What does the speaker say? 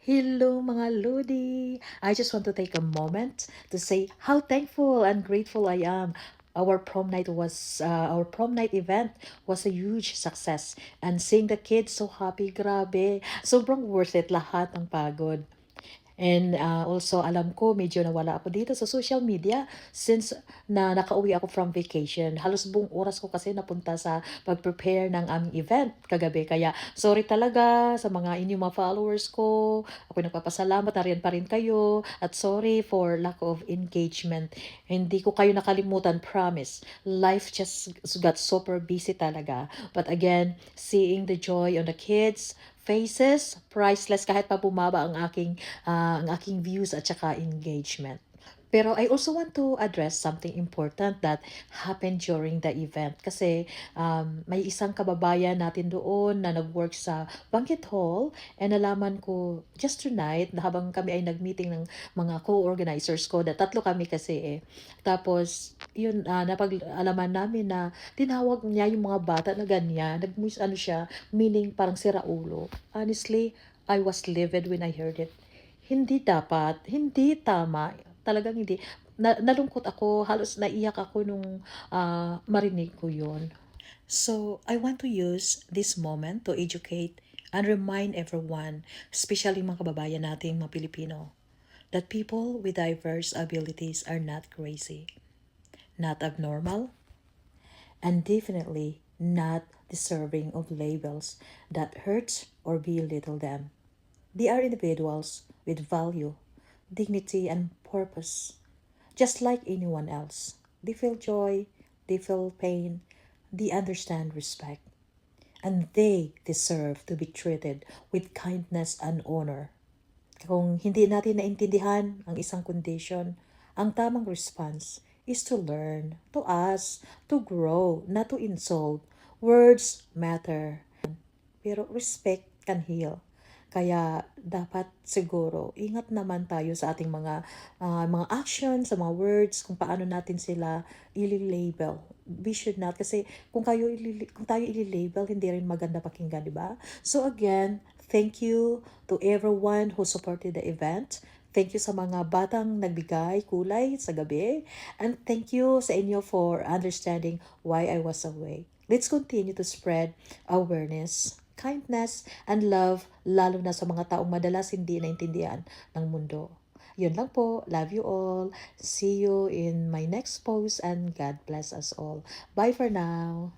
Hello mga Lodi! I just want to take a moment to say how thankful and grateful I am. Our prom night event was a huge success, and seeing the kids so happy, grabe, sobrang worth it lahat ng pagod. And also, alam ko, medyo nawala ako dito sa social media since na nakauwi ako from vacation. Halos buong oras ko kasi napunta sa pag-prepare ng aming event kagabi. Kaya, sorry talaga sa mga inyong mga followers ko. Ako nagpapasalamat na rin pa rin kayo. At sorry for lack of engagement. Hindi ko kayo nakalimutan, promise. Life just got super busy talaga. But again, seeing the joy on the kids, faces, priceless kahit pa bumaba ang aking views at saka engagement. Pero I also want to address something important that happened during the event. Kasi may isang kababayan natin doon na nag-work sa banquet hall and nalaman ko just tonight na habang kami ay nag-meeting ng mga co-organizers ko, na tatlo kami kasi eh. Tapos, yun, napag-alaman namin na tinawag niya yung mga bata na ganyan. Ano siya, meaning parang siraulo. Honestly, I was livid when I heard it. Hindi dapat, hindi tama, talagang hindi. Nalungkot ako, halos naiyak ako nung marinig ko yun. So, I want to use this moment to educate and remind everyone, especially mga kababayan nating mga Pilipino, that people with diverse abilities are not crazy, not abnormal, and definitely not deserving of labels that hurt or belittle them. They are individuals with value, dignity, and purpose, just like anyone else. They feel joy, they feel pain, they understand respect, and they deserve to be treated with kindness and honor. Kung hindi natin naintindihan ang isang condition, ang tamang response is to learn, to ask, to grow, not to insult. Words matter, pero respect can heal. Kaya dapat siguro ingat naman tayo sa ating mga actions, sa mga words, kung paano natin sila i-label. We should not, kasi kung tayo i-label, hindi rin maganda pakinggan, di ba? So again, thank you to everyone who supported the event. Thank you sa mga batang nagbigay kulay sa gabi. And thank you sa inyo for understanding why I was away. Let's continue to spread awareness, kindness, and love, lalo na sa mga taong madalas hindi naintindihan ng mundo. Yun lang po. Love you all. See you in my next post and God bless us all. Bye for now.